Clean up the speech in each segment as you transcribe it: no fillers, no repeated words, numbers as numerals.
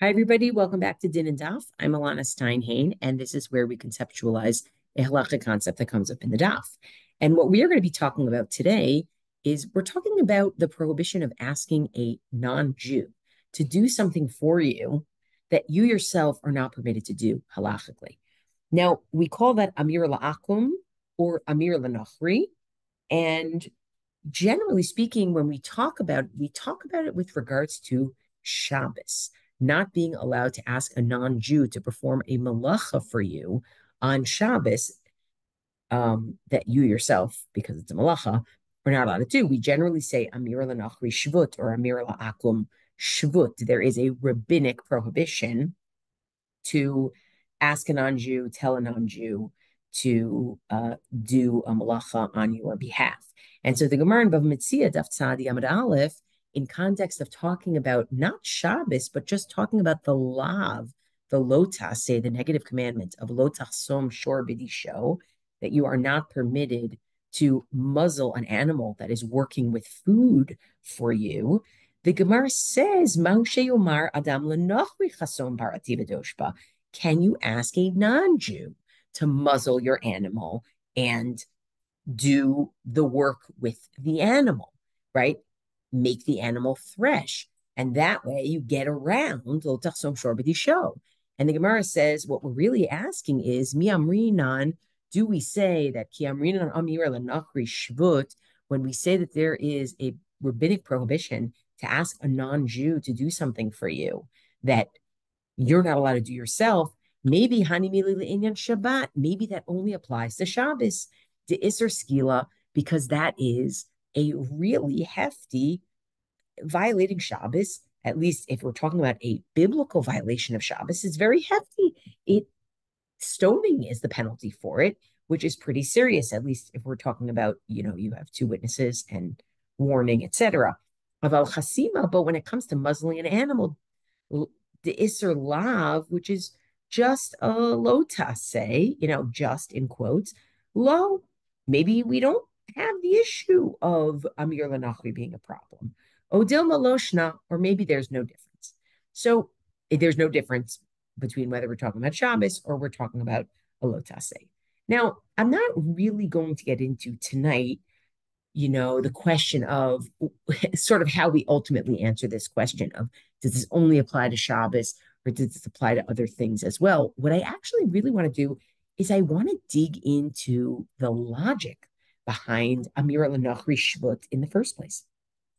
Hi, everybody. Welcome back to Din and Daf. I'm Elana Stein Hain, and this is where we conceptualize a halakha concept that comes up in the Daf. And what we are going to be talking about today is we're talking about the prohibition of asking a non-Jew to do something for you that you yourself are not permitted to do halachically. Now, we call that Amira Le-Akum or Amira Le-Nokhri. And generally speaking, when we talk about it with regards to Shabbos, not being allowed to ask a non-Jew to perform a malacha for you on Shabbos, that you yourself, because it's a malacha, are not allowed to do. We generally say Amira Le-Nokhri Shvut or Amira Le-Akum Shvut. There is a rabbinic prohibition to ask a non-Jew, tell a non-Jew to do a malacha on your behalf. And so the Gemara in Bava Metzia, Daf Tzadi Amud Aleph, in context of talking about not Shabbos, but just talking about the lav, the lotas, say the negative commandment of lotachsom shor b'disho, that you are not permitted to muzzle an animal that is working with food for you. The Gemara says, Ma'ushe Yomar Adam Le-Nokhri Chasom Barati V'Doshba. Can you ask a non-Jew to muzzle your animal and do the work with the animal, right? Make the animal thresh. And that way you get around Lo Tachsom Shor B'Disho. And the Gemara says, what we're really asking is, Mi Amrinan, do we say that Ki Amrinan Amira Le-Nokhri Shvut, when we say that there is a rabbinic prohibition to ask a non-Jew to do something for you that you're not allowed to do yourself, maybe Hanimili Le'inyan Shabbat, maybe that only applies to Shabbos, to Isser Skila, because that is a really hefty violating Shabbos. At least if we're talking about a biblical violation of Shabbos, it's very hefty. Stoning is the penalty for it, which is pretty serious, at least if we're talking about, you have two witnesses and warning, etc. Aval chasima, but when it comes to muzzling an animal, the Isser Lav, which is just a lota, say, just in quotes, low, maybe we don't have the issue of Amir Le-Nokhri being a problem. Odil Maloshna, or maybe there's no difference. So there's no difference between whether we're talking about Shabbos or we're talking about a lotase. Now, I'm not really going to get into tonight, the question of sort of how we ultimately answer this question of, does this only apply to Shabbos or does this apply to other things as well? What I actually really want to do is I want to dig into the logic behind Amira Le-Nokhri Shvut in the first place.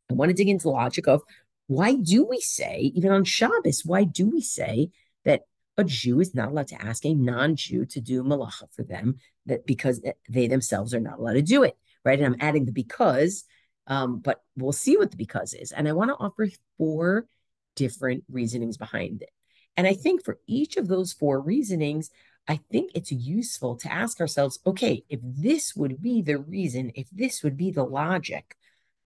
I want to dig into the logic of, why do we say, even on Shabbos, why do we say that a Jew is not allowed to ask a non-Jew to do malacha for them, that because they themselves are not allowed to do it, right? And I'm adding the because, but we'll see what the because is. And I want to offer 4 different reasonings behind it. And I think for each of those 4 reasonings, I think it's useful to ask ourselves, okay, if this would be the reason, if this would be the logic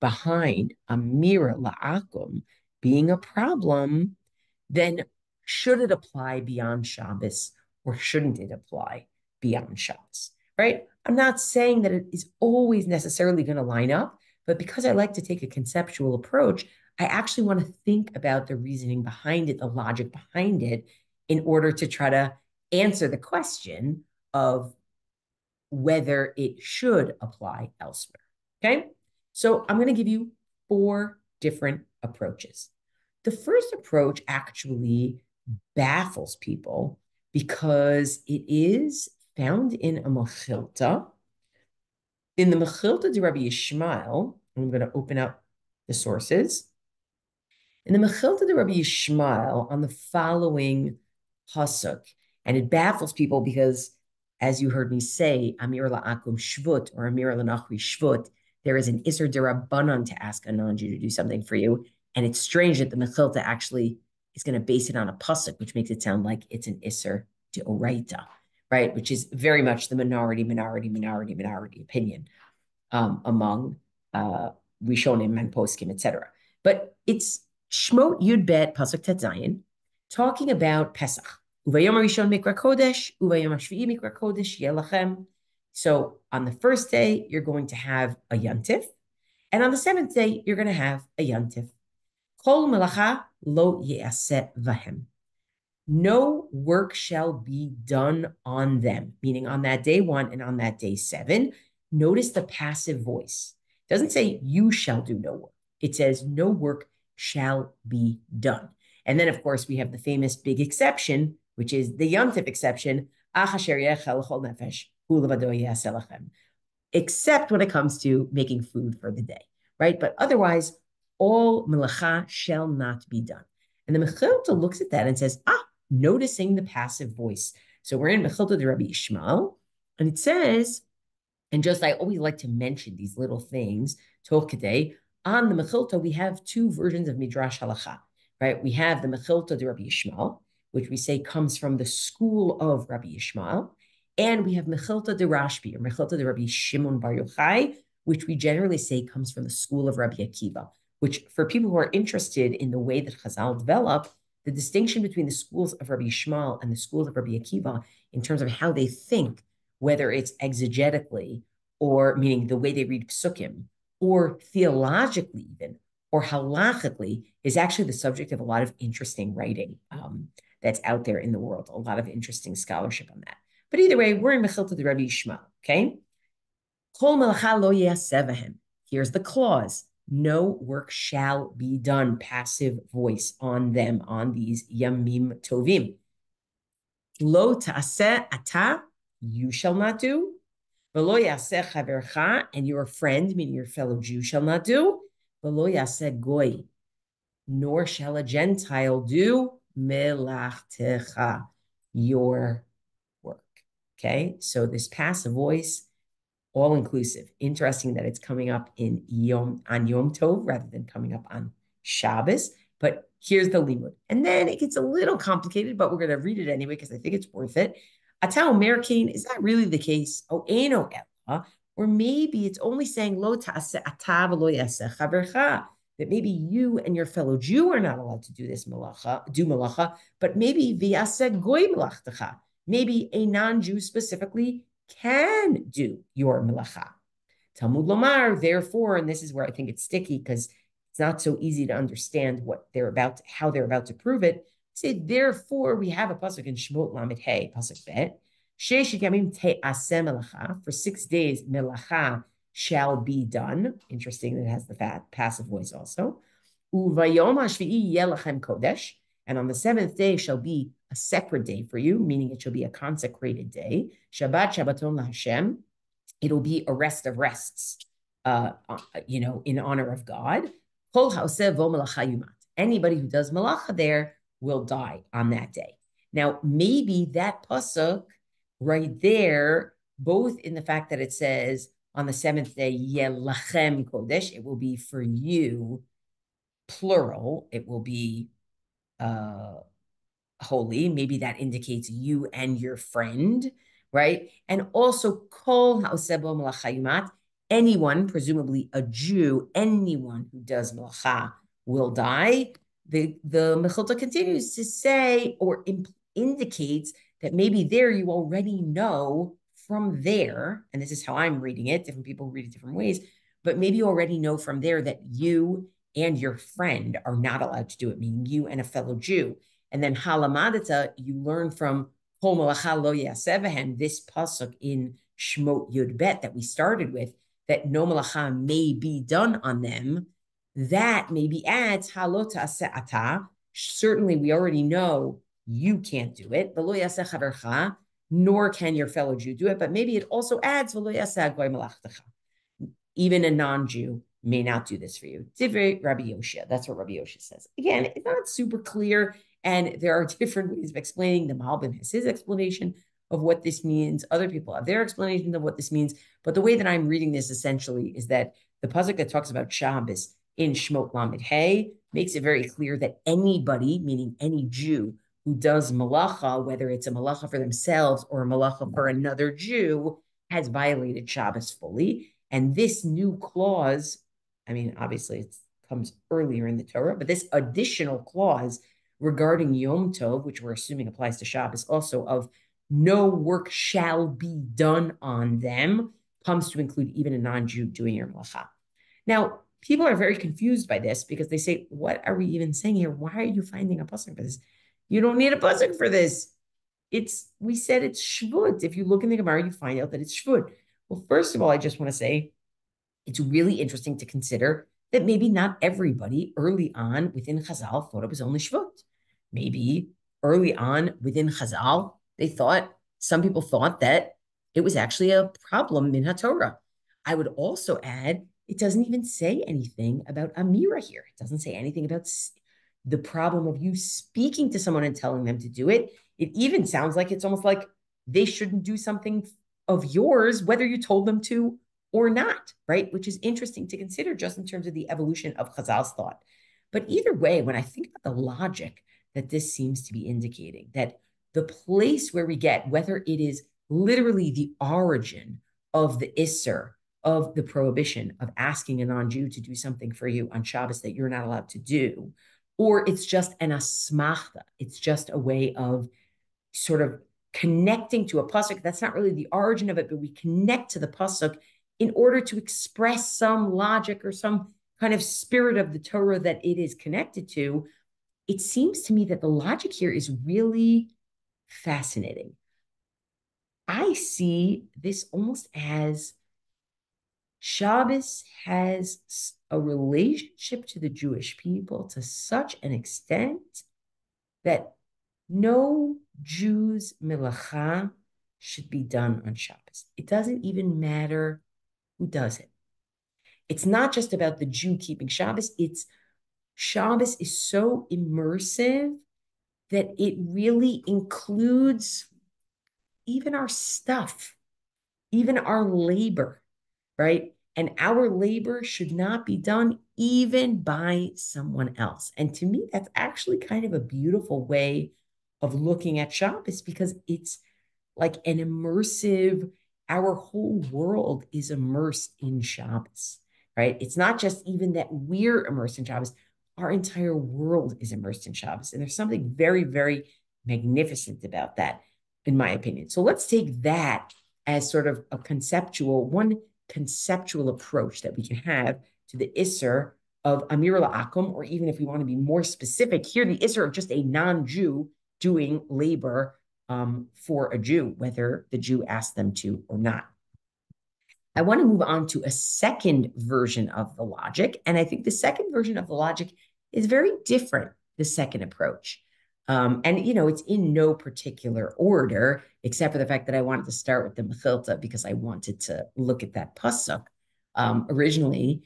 behind Amira Le-Akum being a problem, then should it apply beyond Shabbos or shouldn't it apply beyond Shabbos, right? I'm not saying that it is always necessarily going to line up, but because I like to take a conceptual approach, I actually want to think about the reasoning behind it, the logic behind it, in order to try to answer the question of whether it should apply elsewhere, okay? So I'm going to give you 4 different approaches. The first approach actually baffles people because it is found in a Mechilta. In the Mechilta de Rabbi Yishmael, I'm going to open up the sources. In the Mechilta de Rabbi Yishmael, on the following pasuk, and it baffles people because, as you heard me say, Amir Le-Akum Shvut or Amir Le-Nokhri Shvut, there is an Isser Derabanan to ask a non-Jew to do something for you. And it's strange that the Mechilta actually is going to base it on a pasuk, which makes it sound like it's an Isser Deoraita, right? Which is very much the minority opinion among Rishonim and Poskim, etc. But it's Shmot Yud Bet pasuk Tet Zayin, talking about Pesach. Uvayom Rishon Mikra Kodesh, Uvayom Shvi'i Mikra Kodesh Yelachem. So on the first day, you're going to have a Yantif. And on the 7th day, you're going to have a Yantif. Kol melacha lo ye'aseh vahem. no work shall be done on them, meaning on that day 1 and on that day 7. Notice the passive voice. It doesn't say you shall do no work. It says no work shall be done. And then, of course, we have the famous big exception, which is the Yom Tov exception, except when it comes to making food for the day, right? But otherwise, all melacha shall not be done. And the Mechilta looks at that and says, noticing the passive voice. So we're in Mechilta de Rabbi Ishmael, and it says, and just I always like to mention these little things, Tokadei, on the Mechilta, we have 2 versions of Midrash Halakha, right? We have the Mechilta de Rabbi Ishmael, which we say comes from the school of Rabbi Ishmael, and we have Mechilta de Rashbi, or Mechilta de Rabbi Shimon Bar Yochai, which we generally say comes from the school of Rabbi Akiva, which for people who are interested in the way that Chazal develop, the distinction between the schools of Rabbi Ishmael and the schools of Rabbi Akiva in terms of how they think, whether it's exegetically, or meaning the way they read psukim, or theologically even, or halachically, is actually the subject of a lot of interesting writing that's out there in the world, a lot of interesting scholarship on that. But either way, we're in Mechilta de Rabbi Ishmael, okay? Kol melacha lo yasevahem. Here's the clause. No work shall be done, passive voice, on them, on these yamim tovim. Lo ta'aseh ata, you shall not do. V'lo yaseh chavercha, and your friend, meaning your fellow Jew, shall not do. V'lo yaseh goy, nor shall a Gentile do melachtecha, your work. Okay, so this passive voice, all inclusive. Interesting that it's coming up on Yom Tov rather than coming up on Shabbos. But here's the limud. And then it gets a little complicated, but we're going to read it anyway because I think it's worth it. Atau American, is that really the case? Oh, eno ella. Or maybe it's only saying lo ta'aseh ata v'lo yaseh chavercha, that maybe you and your fellow Jew are not allowed to do this malacha, but maybe v'yaseh goy melachtecha. Maybe a non-Jew specifically can do your melacha. Talmud Lomar, therefore, and this is where I think it's sticky because it's not so easy to understand how they're about to prove it. Say, therefore, we have a pasuk in Shemot Lamed Hey, pasuk Bet. Sheish yamim te'aseh melacha. For 6 days, melacha shall be done. Interesting that it has the passive voice also. Uvayom hashvi'i yelachem kodesh. And on the 7th day shall be a separate day for you, meaning it shall be a consecrated day. Shabbat Shabbaton laHashem. It'll be a rest of rests, in honor of God. Kol haoseh vo melacha yumat. Anybody who does melacha there will die on that day. Now, maybe that pasuk right there, both in the fact that it says on the 7th day, yelachem kodesh, it will be for you, plural, it will be holy. Maybe that indicates you and your friend, right? And also, kol haoseh bo melacha yumat, anyone, presumably a Jew, anyone who does melacha will die. The Mechilta continues to say, or indicates that maybe there you already know from there, and this is how I'm reading it, different people read it different ways, but maybe you already know from there that you and your friend are not allowed to do it, meaning you and a fellow Jew. And then halamadata, you learn from kol melacha lo yasevahem, this pasuk in Shmot Yud Bet that we started with, that no melacha may be done on them. That maybe adds halot ta'aseh ata. Certainly, we already know you can't do it. V'lo yaseh chavercha, nor can your fellow Jew do it. But maybe it also adds v'lo yaseh goy melachtecha. Even a non-Jew may not do this for you. Divrei Rabbi Yoshia. That's what Rabbi Yoshia says. Again, it's not super clear, and there are different ways of explaining. The Malbim has his explanation of what this means. Other people have their explanation of what this means. But the way that I'm reading this essentially is that the pasuk that talks about Shabbos in Shmot Lamed Hey makes it very clear that anybody, meaning any Jew, who does malacha, whether it's a malacha for themselves or a malacha for another Jew, has violated Shabbos fully. And this new clause, I mean, obviously it comes earlier in the Torah, but this additional clause regarding Yom Tov, which we're assuming applies to Shabbos also, of no work shall be done on them, comes to include even a non-Jew doing your malacha. Now, people are very confused by this because they say, what are we even saying here? Why are you finding a pasuk for this? You don't need a pasuk for this. We said it's shvut. If you look in the Gemara, you find out that it's shvut. Well, first of all, I just want to say it's really interesting to consider that maybe not everybody early on within Chazal thought it was only shvut. Maybe early on within Chazal, some people thought that it was actually a problem in HaTorah. I would also add, it doesn't even say anything about Amira here. It doesn't say anything about the problem of you speaking to someone and telling them to do it. It even sounds like it's almost like they shouldn't do something of yours, whether you told them to or not, right? Which is interesting to consider just in terms of the evolution of Chazal's thought. But either way, when I think about the logic that this seems to be indicating, that the place where we get, whether it is literally the origin of the Isser, of the prohibition of asking a non-Jew to do something for you on Shabbos that you're not allowed to do, or it's just an asmachta, it's just a way of sort of connecting to a pasuk. That's not really the origin of it, but we connect to the pasuk in order to express some logic or some kind of spirit of the Torah that it is connected to. It seems to me that the logic here is really fascinating. I see this almost as Shabbos has a relationship to the Jewish people to such an extent that no Jew's melacha should be done on Shabbos. It doesn't even matter who does it. It's not just about the Jew keeping Shabbos. Shabbos is so immersive that it really includes even our stuff, even our labor, right? And our labor should not be done even by someone else. And to me, that's actually kind of a beautiful way of looking at Shabbos, because it's like an immersive, our whole world is immersed in Shabbos, right? It's not just even that we're immersed in Shabbos, our entire world is immersed in Shabbos. And there's something very, very magnificent about that, in my opinion. So let's take that as sort of one conceptual approach that we can have to the Isser of Amira Le-Akum, or even if we want to be more specific, here the Isser of just a non-Jew doing labor for a Jew, whether the Jew asked them to or not. I want to move on to a second version of the logic. And I think the second version of the logic is very different, the second approach. And, it's in no particular order, except for the fact that I wanted to start with the Mechilta because I wanted to look at that pasuk originally.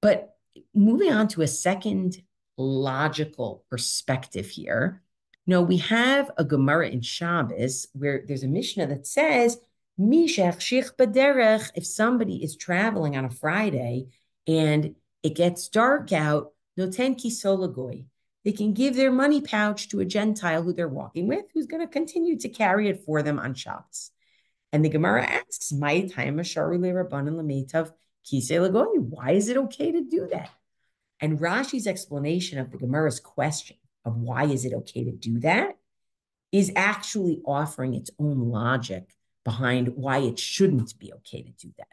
But moving on to a second logical perspective here, we have a Gemara in Shabbos where there's a Mishnah that says, if somebody is traveling on a Friday and it gets dark out, noten kisolagoy, they can give their money pouch to a Gentile who they're walking with, who's going to continue to carry it for them on Shabbos. And the Gemara asks, why is it okay to do that? And Rashi's explanation of the Gemara's question of why is it okay to do that is actually offering its own logic behind why it shouldn't be okay to do that,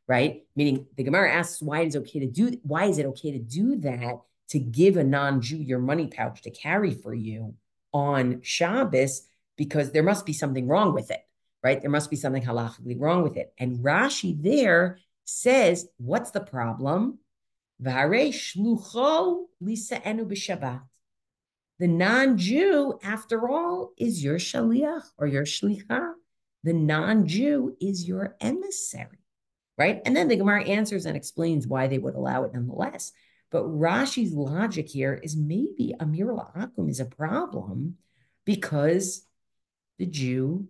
right? Meaning the Gemara asks, why is it okay to do that, to give a non-Jew your money pouch to carry for you on Shabbos, because there must be something wrong with it, right? There must be something halachically wrong with it. And Rashi there says, what's the problem? The non-Jew, after all, is your shaliach or your shlicha. The non-Jew is your emissary, right? And then the Gemara answers and explains why they would allow it nonetheless. But Rashi's logic here is maybe Amira Le-Akum is a problem because the Jew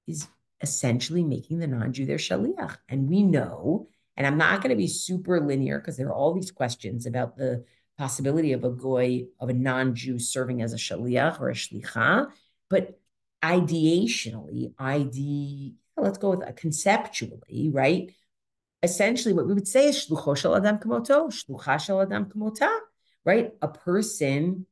is essentially making the non-Jew their shaliach. And we know, and I'm not going to be super linear because there are all these questions about the possibility of a non-Jew serving as a shaliach or a shlicha, but ideationally, let's go with conceptually, right? Essentially, what we would say is shlucho shel adam kamoto, shlucha shel adam kamota, right? A person,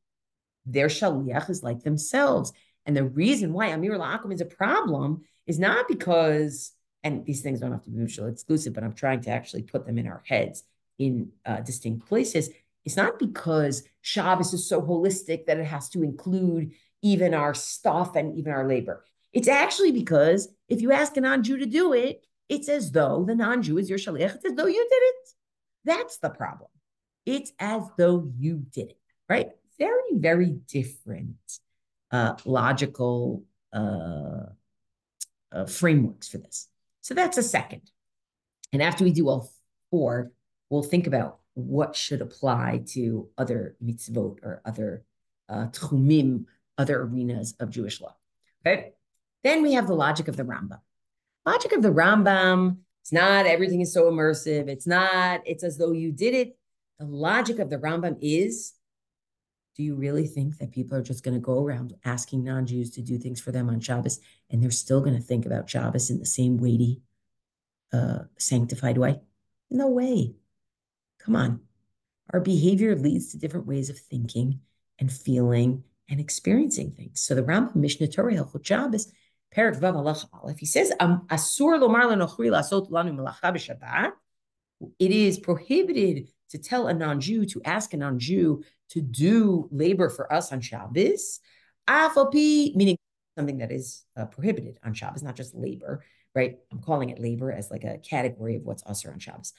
their shaliach is like themselves. And the reason why Amira Le-Akum is a problem is not because, and these things don't have to be mutually exclusive, but I'm trying to actually put them in our heads in distinct places. It's not because Shabbos is so holistic that it has to include even our stuff and even our labor. It's actually because if you ask a non-Jew to do it, it's as though the non-Jew is your shaliach. It's as though you did it. That's the problem. It's as though you did it, right? Very, very different logical frameworks for this. So that's a second. And after we do all four, we'll think about what should apply to other mitzvot or other tchumim, other arenas of Jewish law. Okay. Then we have the logic of the Rambam. Logic of the Rambam, it's not everything is so immersive. It's not, it's as though you did it. The logic of the Rambam is, do you really think that people are just going to go around asking non-Jews to do things for them on Shabbos, and they're still going to think about Shabbos in the same weighty, sanctified way? No way. Come on. Our behavior leads to different ways of thinking and feeling and experiencing things. So the Rambam, Mishnah Torah, Hilchot Shabbos, Perek Vav Halakha Aleph, he says, Asur lomar le-Nokhri lasot lanu melacha b'Shabbat. It is prohibited to tell a non-Jew, to ask a non-Jew to do labor for us on Shabbos, meaning something that is prohibited on Shabbos, not just labor, right? I'm calling it labor as like a category of what's usher on Shabbos.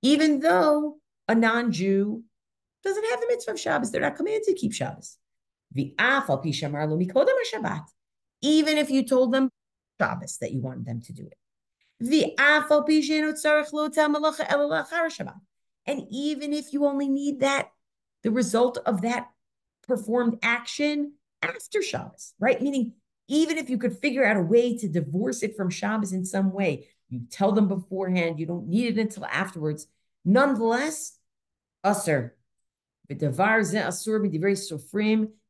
Even though a non-Jew doesn't have the mitzvah of Shabbos, they're not commanded to keep Shabbos. Even if you told them Shabbos that you wanted them to do it. And even if you only need that, the result of that performed action after Shabbos, right? Meaning, even if you could figure out a way to divorce it from Shabbos in some way, you tell them beforehand, you don't need it until afterwards. Nonetheless, asur.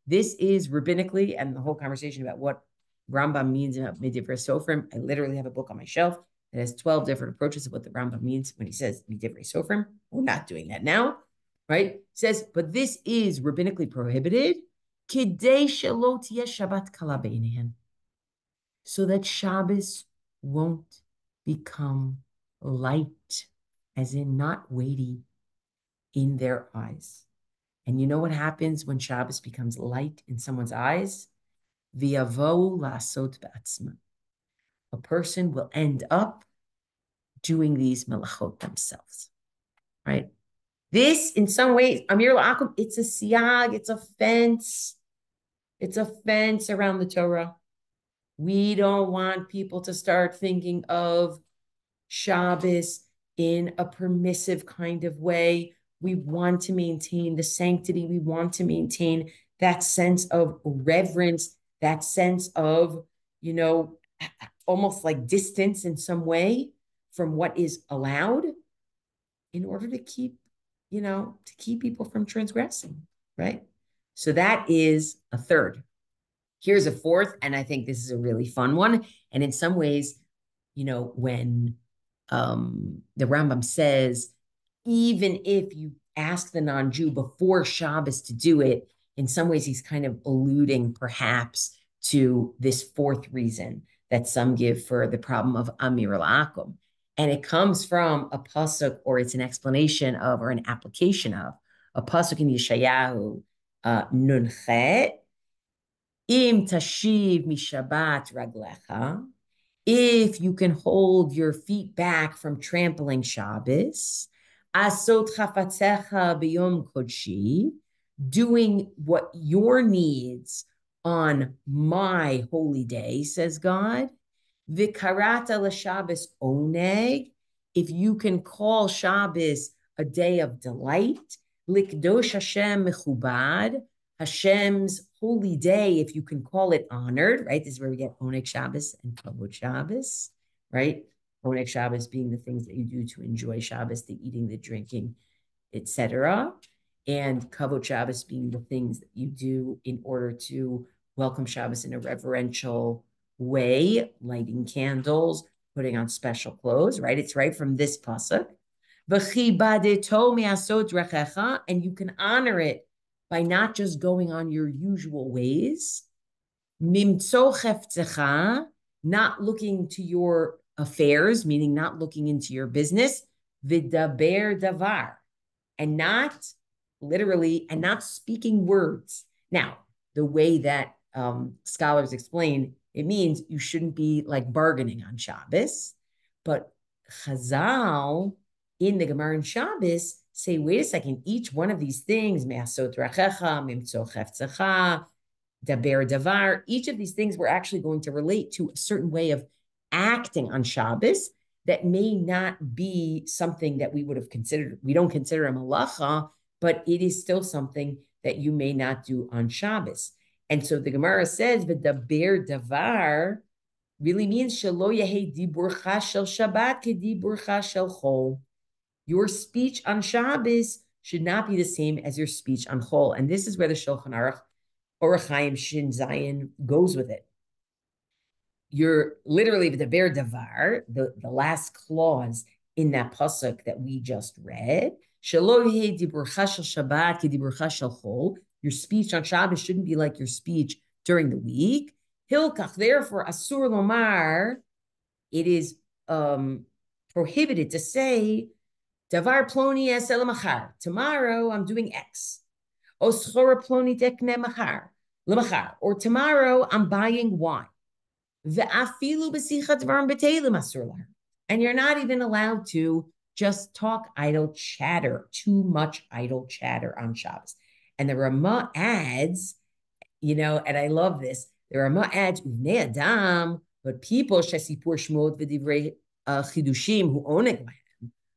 This is rabbinically, and the whole conversation about what Rambam means about midivrei sofrim. I literally have a book on my shelf that has 12 different approaches of what the Rambam means when he says midivrei sofrim. We're not doing that now, right? It says, but this is rabbinically prohibited. Kidei shelo tiyeh Shabbat kala beinehen, so that Shabbos won't become light, as in not weighty, in their eyes. And you know what happens when Shabbos becomes light in someone's eyes? V'yavohu la'asot ba'atzma. A person will end up doing these melachot themselves, right? This, in some ways, Amira Le-Nokhri, it's a siyag, it's a fence. It's a fence around the Torah. We don't want people to start thinking of Shabbos in a permissive kind of way. We want to maintain the sanctity. We want to maintain that sense of reverence, that sense of, almost like distance in some way from what is allowed in order to keep, to keep people from transgressing, right? So that is a third. Here's a fourth, and I think this is a really fun one. And in some ways, when the Rambam says, even if you ask the non-Jew before Shabbos to do it, in some ways he's kind of alluding perhaps to this fourth reason that some give for the problem of Amira Le-Nokhri. And it comes from a pasuk, or it's an explanation of, or an application of, a pasuk in Yeshayahu, Nun Chet, Im tashiv mishabat raglecha, if you can hold your feet back from trampling Shabbos, asot chafatzecha b'yom kodshi, doing what your needs on my holy day, says God. V'karata l'Shabbos oneg, if you can call Shabbos a day of delight, likdosh Hashem mechubad, Hashem's holy day, if you can call it honored, right? This is where we get Oneg Shabbos and Kavod Shabbos, right? Oneg Shabbos being the things that you do to enjoy Shabbos, the eating, the drinking, etc. And Kavod Shabbos being the things that you do in order to welcome Shabbos in a reverential way, lighting candles, putting on special clothes, right? It's right from this pasuk. And you can honor it by not just going on your usual ways, not looking to your affairs, meaning not looking into your business, Vidaber davar, and not literally, and not speaking words. Now, the way that scholars explain, it means you shouldn't be like bargaining on Shabbos, but Chazal in the Gemara and Shabbos say, wait a second, each one of these things, me'asot rachecha, mimtzo chefzecha, daber davar, each of these things we're actually going to relate to a certain way of acting on Shabbos that may not be something that we would have considered. We don't consider a malacha, but it is still something that you may not do on Shabbos. And so the Gemara says, "V'daber davar" really means shelo yehei diburcha shel Shabbat kediburcha shel chol. Your speech on Shabbos should not be the same as your speech on chol. And this is where the Shulchan Aruch Orach Chaim Shin Zayin goes with it. You're literally the Ber Davar, the last clause in that pasuk that we just read. Your speech on Shabbos shouldn't be like your speech during the week. Hilkach, therefore, asur lomar, it is prohibited to say davar ploni es el machar. Tomorrow I'm doing X. O schora ploni tekne machar lemachar. Or tomorrow I'm buying Y. And you're not even allowed to just talk idle chatter, too much idle chatter on Shabbos. And the Ramah adds, and I love this, the Ramah adds, Adam, but people, Shesipur Shmod v'divrei chidushim, who own it,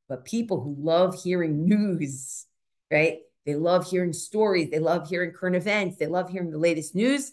but people who love hearing news, right? They love hearing stories. They love hearing current events. They love hearing the latest news.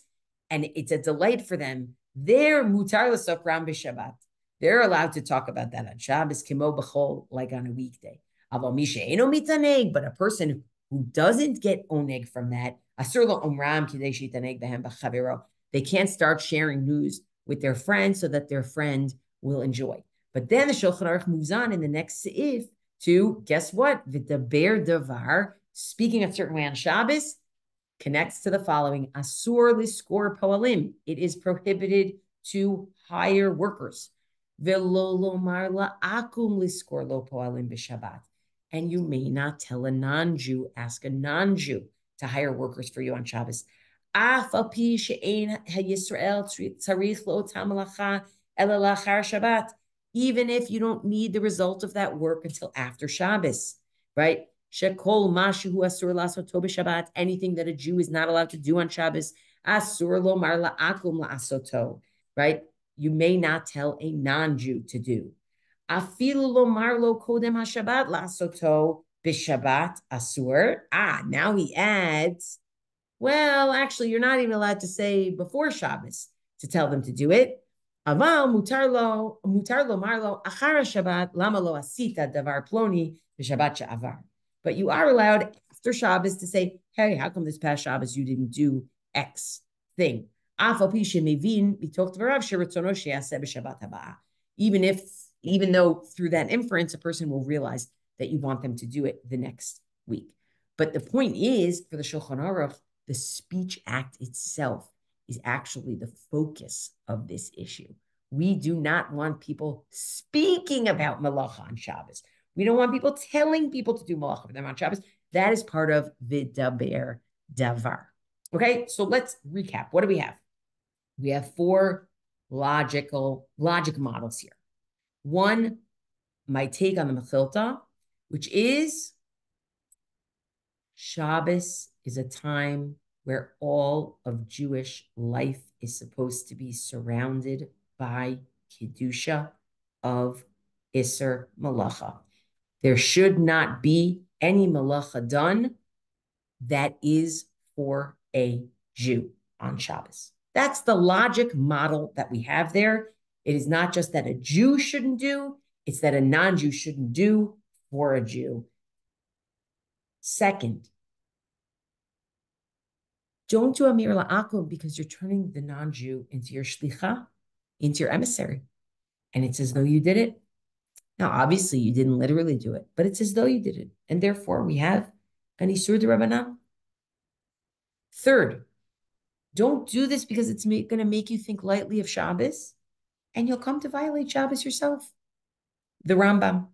And it's a delight for them. They're mutar l'sokram b'Shabbat. They're allowed to talk about that on Shabbos, kimo b'chol, like on a weekday. Aval misha eno mitaneg, but a person who doesn't get oneg from that, asur lo omram kidei shitaneg behem b'chaviro. They can't start sharing news with their friend so that their friend will enjoy. But then the Shulchan Aruch moves on in the next seif to, guess what? V'daber davar, speaking a certain way on Shabbos, connects to the following: asur liskor poalim. It is prohibited to hire workers. Velo lomar la'akum liskor lo poalim b'Shabbat. And you may not tell a non-Jew, ask a non-Jew to hire workers for you on Shabbos. Af al pi she'ein ha'Yisrael tzarich lo'otam malacha ela lachar Shabbat. Even if you don't need the result of that work until after Shabbos, right? Shekol mashu asur lasoto b'Shabbat, anything that a Jew is not allowed to do on Shabbos, asur lomar la'akum la'asoto, right? You may not tell a non-Jew to do. Afilu lomar lo kodem haShabbat la'asoto b'Shabbat asur. Now he adds, well, actually, you're not even allowed to say before Shabbos to tell them to do it. Aval mutar lo marlo achara Shabbat lama lo asita davar ploni b'Shabbat she'avar. But you are allowed after Shabbos to say, hey, how come this past Shabbos you didn't do X thing? Even though through that inference, a person will realize that you want them to do it the next week. But the point is, for the Shulchan Aruch, the speech act itself is actually the focus of this issue. We do not want people speaking about malacha on Shabbos. We don't want people telling people to do malacha for them on Shabbos. That is part of vidaber davar. Okay, so let's recap. What do we have? We have 4 logic models here. One, my take on the Mechilta, which is Shabbos is a time where all of Jewish life is supposed to be surrounded by Kedusha of Isser Malacha. There should not be any Malacha done that is for a Jew on Shabbos. That's the logic model that we have there. It is not just that a Jew shouldn't do, it's that a non-Jew shouldn't do for a Jew. Second, don't do Amira Le-Nokhri because you're turning the non-Jew into your shlicha, into your emissary. And it's as though you did it. Now, obviously, you didn't literally do it, but it's as though you did it. And therefore, we have an Isur d'Rabbanan. Third, don't do this because it's going to make you think lightly of Shabbos, and you'll come to violate Shabbos yourself. The Rambam.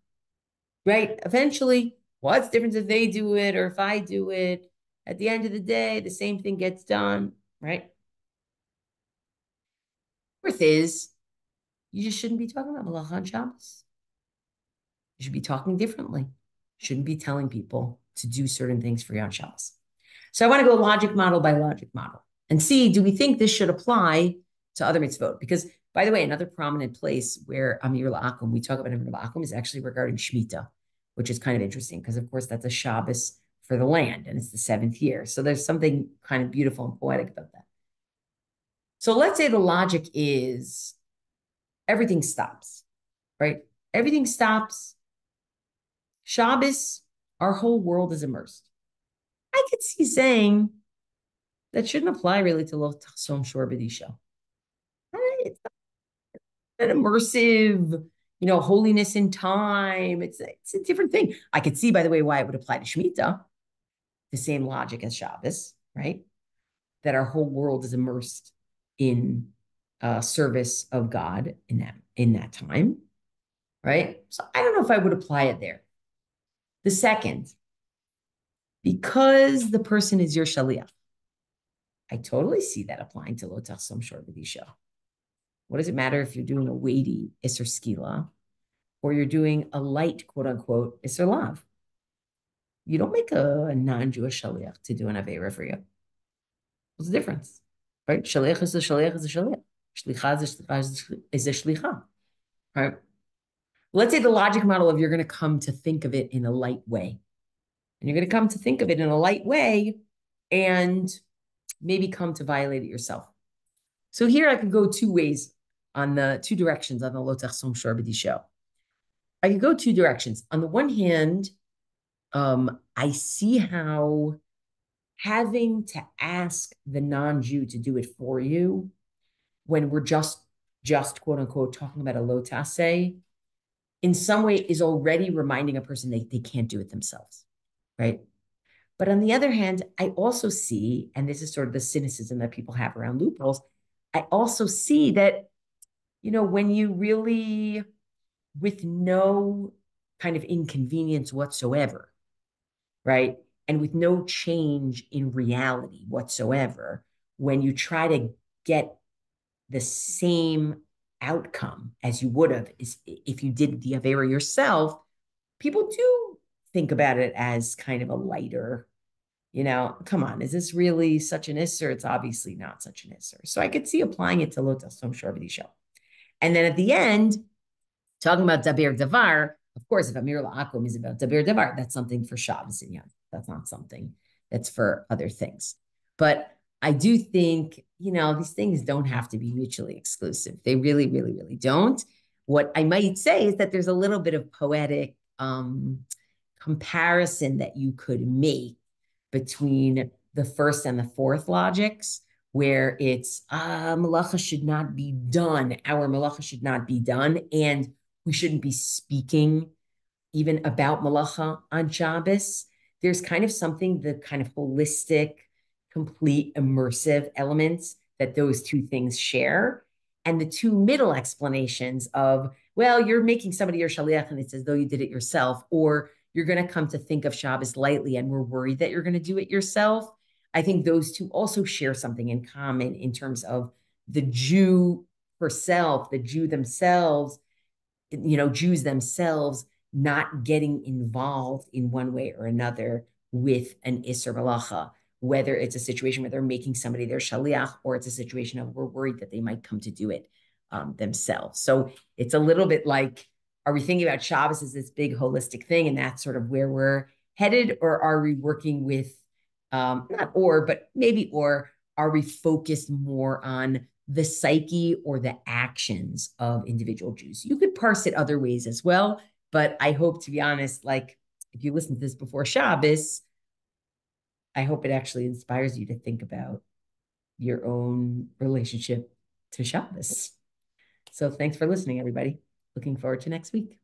right? Eventually, what's the difference if they do it or if I do it? At the end of the day, the same thing gets done, right? Fourth is you just shouldn't be talking about Malacha on Shabbos. You should be talking differently. Shouldn't be telling people to do certain things for you on Shabbos. So I want to go logic model by logic model and see, do we think this should apply to other mitzvot? Because, by the way, another prominent place where Amir Le-Akum, we talk about Amir Le-Akum, is actually regarding Shemitah, which is kind of interesting because, of course, that's a Shabbos for the land and it's the seventh year. So there's something kind of beautiful and poetic about that. So let's say the logic is everything stops, right? Everything stops. Shabbos, our whole world is immersed. I could see saying that shouldn't apply really to Lo Tachsom Shor B'Disha. It's not an immersive, holiness in time. It's a different thing. I could see, by the way, why it would apply to Shemitah, the same logic as Shabbos, right? That our whole world is immersed in service of God in that time, right? So I don't know if I would apply it there. The second, because the person is your shaliach, I totally see that applying to Lo Tachsom Shor B'Disha. What does it matter if you're doing a weighty Isser Skila or you're doing a light, quote unquote, Isser Lav? You don't make a non-Jewish shaliach to do an Aveira for you. What's the difference? Right? Shaliach is a shaliach is a shaliach. Shlicha is a shlicha. Right? Let's say the logic model of you're going to come to think of it in a light way. And you're going to come to think of it in a light way and maybe come to violate it yourself. So here I could go two ways on the two directions on the Lo Tachsom Shor B'Disha. I could go two directions. On the one hand, I see how having to ask the non-Jew to do it for you when we're just quote unquote talking about a lo taseh, in some way is already reminding a person they can't do it themselves, right? But on the other hand, I also see, and this is sort of the cynicism that people have around loopholes, I also see that, when you really, with no kind of inconvenience whatsoever, right? And with no change in reality whatsoever, when you try to get the same outcome as you would have if you did the Avera yourself, people do think about it as kind of a lighter, come on, is this really such an Isser? It's obviously not such an Isser. So I could see applying it to Lo Tachsom Shor B'Disha. And then at the end, talking about Daber Davar, of course, if Amir Le-Akum is about Daber Davar, that's something for Shabbos and Yom. That's not something that's for other things. But I do think, these things don't have to be mutually exclusive. They really, really, really don't. What I might say is that there's a little bit of poetic comparison that you could make between the first and the fourth logics, where it's malacha should not be done. Our malacha should not be done. And we shouldn't be speaking even about malacha on Shabbos. There's kind of something, the kind of holistic, complete, immersive elements that those two things share. And the two middle explanations of, well, you're making somebody your shaliach and it's as though you did it yourself, or you're going to come to think of Shabbos lightly and we're worried that you're going to do it yourself. I think those two also share something in common in terms of the Jew herself, the Jew themselves, Jews themselves not getting involved in one way or another with an Isser Malacha, whether it's a situation where they're making somebody their shaliach or it's a situation of we're worried that they might come to do it themselves. So it's a little bit like, are we thinking about Shabbos as this big holistic thing and that's sort of where we're headed, or are we working with, but maybe, or are we focused more on the psyche or the actions of individual Jews? You could parse it other ways as well, but I hope, to be honest, like if you listen to this before Shabbos, I hope it actually inspires you to think about your own relationship to Shabbos. So thanks for listening, everybody. Looking forward to next week.